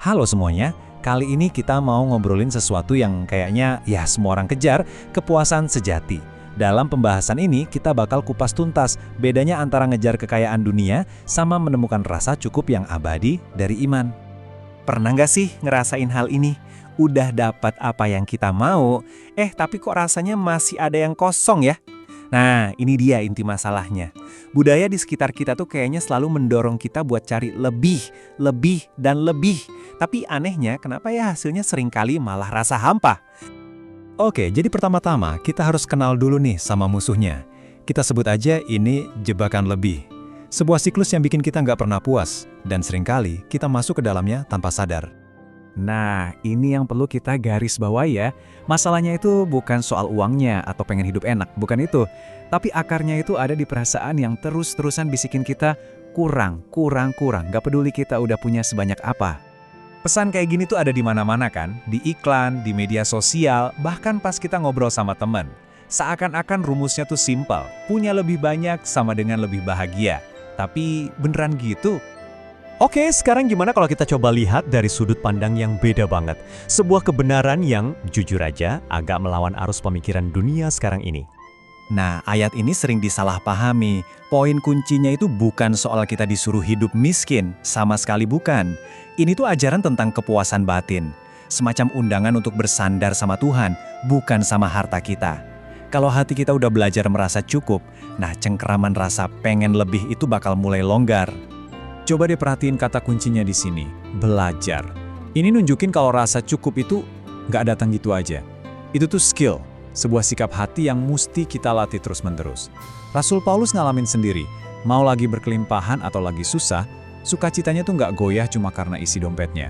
Halo semuanya, kali ini kita mau ngobrolin sesuatu yang kayaknya ya semua orang kejar, kepuasan sejati. Dalam pembahasan ini kita bakal kupas tuntas bedanya antara ngejar kekayaan dunia sama menemukan rasa cukup yang abadi dari iman. Pernah nggak sih ngerasain hal ini? Udah dapat apa yang kita mau, tapi kok rasanya masih ada yang kosong ya? Nah, ini dia inti masalahnya. Budaya di sekitar kita tuh kayaknya selalu mendorong kita buat cari lebih, dan lebih. Tapi anehnya, kenapa ya hasilnya seringkali malah rasa hampa? Oke, jadi pertama-tama kita harus kenal dulu nih sama musuhnya. Kita sebut aja ini jebakan lebih. Sebuah siklus yang bikin kita nggak pernah puas, dan seringkali kita masuk ke dalamnya tanpa sadar. Nah, ini yang perlu kita garis bawahi ya. Masalahnya itu bukan soal uangnya atau pengen hidup enak, bukan itu. Tapi akarnya itu ada di perasaan yang terus-terusan bisikin kita, kurang. Gak peduli kita udah punya sebanyak apa. Pesan kayak gini tuh ada di mana-mana kan? Di iklan, di media sosial, bahkan pas kita ngobrol sama teman. Seakan-akan rumusnya tuh simpel, punya lebih banyak sama dengan lebih bahagia. Tapi beneran gitu? Oke, sekarang gimana kalau kita coba lihat dari sudut pandang yang beda banget. Sebuah kebenaran yang, jujur aja, agak melawan arus pemikiran dunia sekarang ini. Nah, ayat ini sering disalahpahami. Poin kuncinya itu bukan soal kita disuruh hidup miskin, sama sekali bukan. Ini tuh ajaran tentang kepuasan batin. Semacam undangan untuk bersandar sama Tuhan, bukan sama harta kita. Kalau hati kita udah belajar merasa cukup, nah cengkeraman rasa pengen lebih itu bakal mulai longgar. Coba deh perhatiin kata kuncinya di sini, belajar. Ini nunjukin kalau rasa cukup itu nggak datang gitu aja. Itu tuh skill, sebuah sikap hati yang mesti kita latih terus-menerus. Rasul Paulus ngalamin sendiri, mau lagi berkelimpahan atau lagi susah, sukacitanya tuh nggak goyah cuma karena isi dompetnya.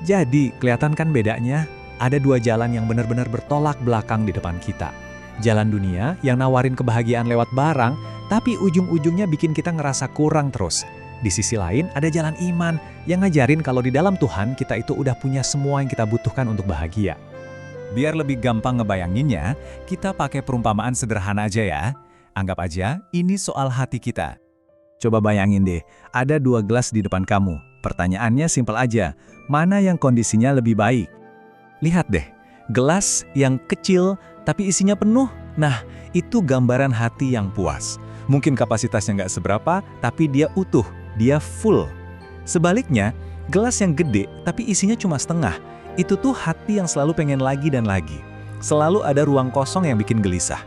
Jadi, kelihatan kan bedanya? Ada dua jalan yang benar-benar bertolak belakang di depan kita. Jalan dunia yang nawarin kebahagiaan lewat barang, tapi ujung-ujungnya bikin kita ngerasa kurang terus. Di sisi lain, ada jalan iman yang ngajarin kalau di dalam Tuhan kita itu udah punya semua yang kita butuhkan untuk bahagia. Biar lebih gampang ngebayanginnya, kita pakai perumpamaan sederhana aja ya. Anggap aja ini soal hati kita. Coba bayangin deh, ada dua gelas di depan kamu. Pertanyaannya simpel aja, mana yang kondisinya lebih baik? Lihat deh, gelas yang kecil tapi isinya penuh. Nah, itu gambaran hati yang puas. Mungkin kapasitasnya nggak seberapa, tapi dia utuh. Dia full. Sebaliknya, gelas yang gede tapi isinya cuma setengah, itu tuh hati yang selalu pengen lagi dan lagi. Selalu ada ruang kosong yang bikin gelisah.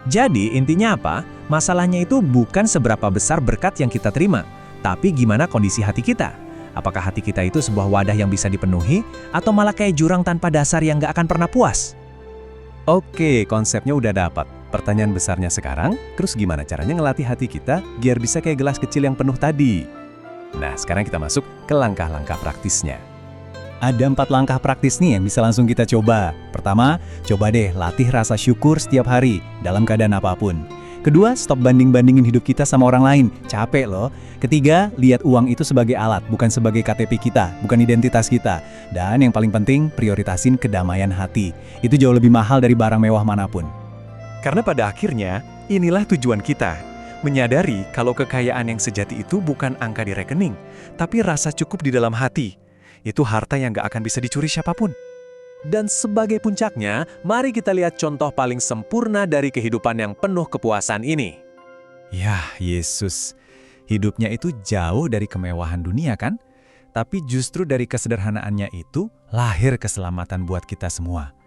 Jadi intinya apa? Masalahnya itu bukan seberapa besar berkat yang kita terima, tapi gimana kondisi hati kita. Apakah hati kita itu sebuah wadah yang bisa dipenuhi, atau malah kayak jurang tanpa dasar yang nggak akan pernah puas? Oke, konsepnya udah dapat. Pertanyaan besarnya sekarang, terus gimana caranya ngelatih hati kita biar bisa kayak gelas kecil yang penuh tadi? Nah, sekarang kita masuk ke langkah-langkah praktisnya. Ada 4 langkah praktis nih yang bisa langsung kita coba. Pertama, coba deh latih rasa syukur setiap hari, dalam keadaan apapun. Kedua, stop banding-bandingin hidup kita sama orang lain. Capek loh. Ketiga, lihat uang itu sebagai alat, bukan sebagai KTP kita, bukan identitas kita. Dan yang paling penting, prioritasin kedamaian hati. Itu jauh lebih mahal dari barang mewah manapun. Karena pada akhirnya, inilah tujuan kita. Menyadari kalau kekayaan yang sejati itu bukan angka di rekening, tapi rasa cukup di dalam hati. Itu harta yang gak akan bisa dicuri siapapun. Dan sebagai puncaknya, mari kita lihat contoh paling sempurna dari kehidupan yang penuh kepuasan ini. Yah, Yesus. Hidupnya itu jauh dari kemewahan dunia kan? Tapi justru dari kesederhanaannya itu, lahir keselamatan buat kita semua.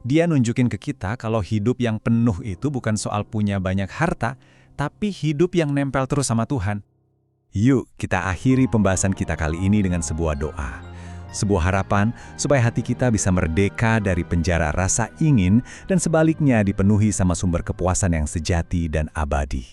Dia nunjukin ke kita kalau hidup yang penuh itu bukan soal punya banyak harta, tapi hidup yang nempel terus sama Tuhan. Yuk, kita akhiri pembahasan kita kali ini dengan sebuah doa. Sebuah harapan supaya hati kita bisa merdeka dari penjara rasa ingin dan sebaliknya dipenuhi sama sumber kepuasan yang sejati dan abadi.